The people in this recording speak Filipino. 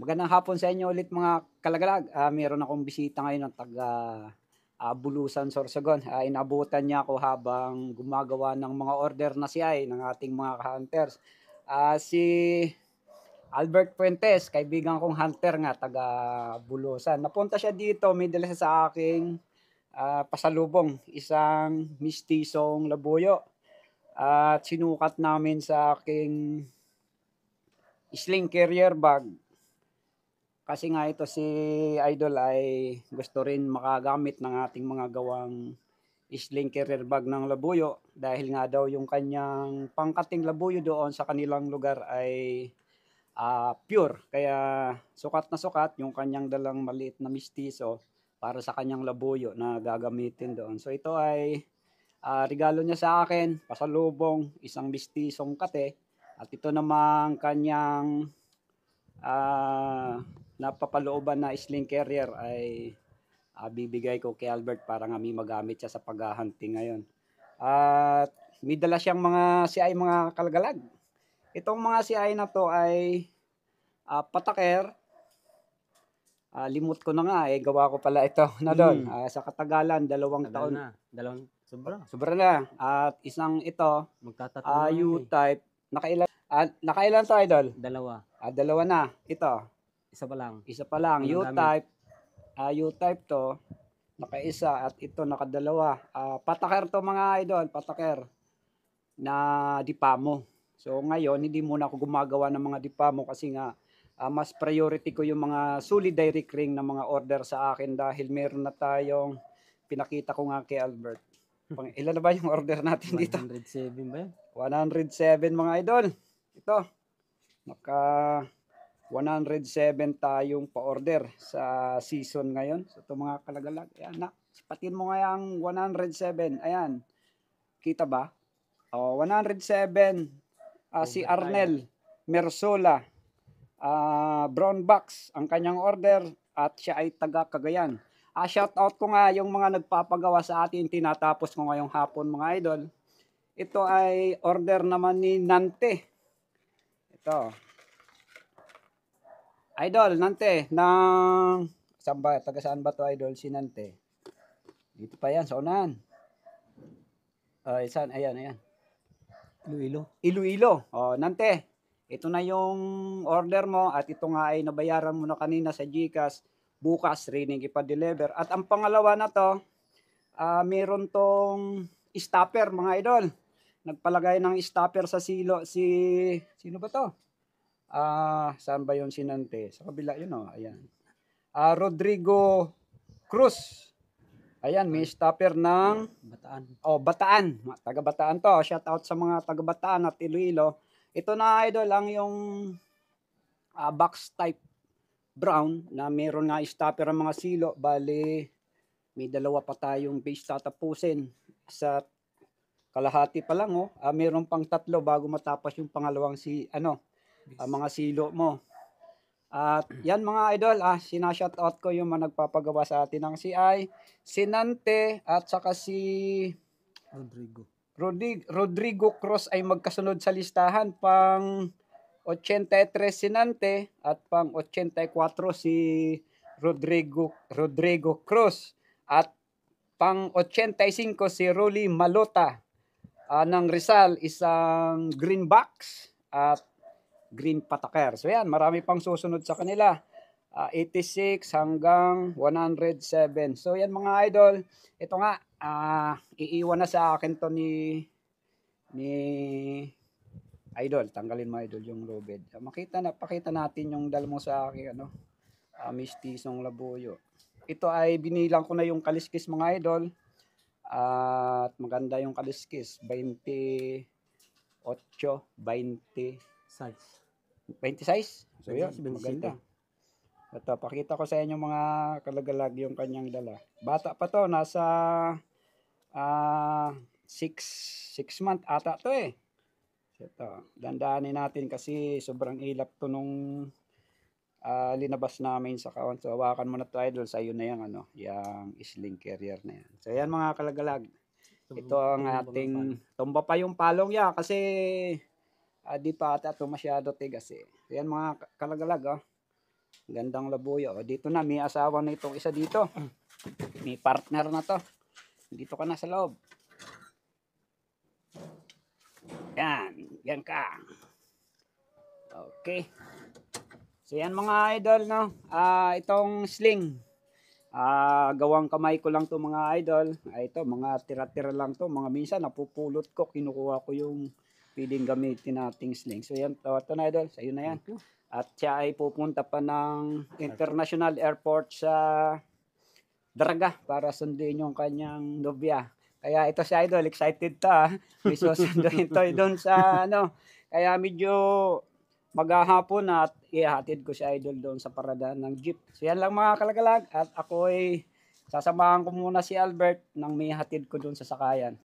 Magandang hapon sa inyo ulit mga kalagalag. Meron akong bisita ngayon ng taga Bulusan, Sorsogon. Inabutan niya ako habang gumagawa ng mga order na siya ng ating mga hunters. Si Albert Fuentes, kaibigan kong hunter nga, taga Bulusan. Napunta siya dito, may dala siya sa aking pasalubong, isang mistisong labuyo. At sinukat namin sa aking sling carrier bag. Kasi nga ito si Idol ay gusto rin makagamit ng ating mga gawang sling carrier bag ng labuyo dahil nga daw yung kanyang pangkating labuyo doon sa kanilang lugar ay pure. Kaya sukat na sukat yung kanyang dalang maliit na mistiso para sa kanyang labuyo na gagamitin doon. So ito ay regalo niya sa akin, pasalubong, isang mistisong kate. At ito namang kanyang napapalooban na sling carrier ay bibigay ko kay Albert para nga may magamit siya sa paghahunting ngayon. At may dala siyang mga CI mga kalagalag. Itong mga CI na to ay pataker. Limot ko na nga gawa ko pala ito na doon. Sa katagalan, 2 taon. Sobra na. At isang ito, U-type. Nakailan to, Idol? Dalawa na. Ito. Isa pa lang. U-type. U-type to. Nakaisa at ito nakadalawa. Pataker to mga Idol. Pataker na dipamo. So ngayon, hindi muna ako gumagawa ng mga dipamo kasi nga mas priority ko yung mga solid direct ring na mga order sa akin dahil meron na tayong pinakita ko nga kay Albert. Ilan na ba yung order natin dito? 107 ba yun? 107 mga Idol. Ito. Naka 107 tayong pa-order sa season ngayon. So ito mga kalagalag. Ayan na. Sipatin mo nga yung 107. Ayan. Kita ba? 107. Si Arnel Mersola. Brown box ang kanyang order at siya ay taga Cagayan. Shout out ko nga yung mga nagpapagawa sa atin, tinatapos ko ngayong hapon mga Idol. Ito ay order naman ni Nante. Ito. Idol, Nante, ng taga saan ba to Idol si Nante? Dito pa yan, sa unahan. Saan? Ayan. Iloilo. Nante, ito na yung order mo at ito nga ay nabayaran mo na kanina sa GCash. Bukas, rinig ipa-deliver. At ang pangalawa na to, meron tong stopper mga Idol. Nagpalagay ng stopper sa silo sino ba to? Saan ba yung sinante? Sa kabila yun ayan. Rodrigo Cruz. Ayan, may stopper ng Bataan. Bataan. Taga Bataan to. Shout out sa mga taga Bataan at Iloilo. Ito na Idol ang yung box type brown na meron nga stopper ang mga silo. Bali, may dalawa pa tayong base tatapusin. Sa kalahati pa lang meron pang 3 bago matapos yung pangalawang mga silo mo. At yan mga Idol, sinashoutout ko yung mga nagpapagawa sa atin ng CI, si Nante at saka si Rodrigo Cruz ay magkasunod sa listahan, pang 83 si Nante at pang 84 si Rodrigo Cruz at pang 85 si Rolly Malota ng Rizal, isang green box at green pataker. So yan, marami pang susunod sa kanila. 86 hanggang 107. So yan mga Idol, ito nga, iiwan na sa akin to ni Idol. Tanggalin mo Idol yung low bed. Pakita natin yung dala mo sa akin, mistisong labuyo. Ito ay binilang ko na yung kaliskis mga Idol. At maganda yung kaliskis. 28, 20 size. So yan, maganda. Ito, pakita ko sa inyo mga kalagalag yung kanyang dala. Bata pa to, nasa 6 month ata to Ito, dandanin natin kasi sobrang ilap to nung linabas namin sa kawan. So hawakan mo na to Idol, sa iyo na yung yung sling carrier na yan. So yan mga kalagalag. Ito ang ating tumba pa yung palong kasi di pa ata ito masyado tigas Yan mga kalagalag Gandang labuyo. O, dito na, may asawa na itong isa dito. May partner na to. Dito ka na sa loob. Yan. Yan ka. Okay. So yan mga idol, no? Itong sling. Gawang kamay ko lang to mga idol. Ito, mga tira-tira lang to. Mga minsan, napupulot ko. Kinukuha ko yung pwedeng gamitin nating sling. So yan, ito na idol. Sa'yo na yan. At siya ay pupunta pa ng International Airport sa Daraga para sundin yung kanyang nobya. Kaya ito si idol, excited ta. May susunduin to doon sa ano. Kaya medyo maghahapon at ihatid ko si idol doon sa paradaan ng jeep. So yan lang mga kalagalag. At ako ay sasamahan ko muna si Albert nang may hatid ko doon sa sakayan.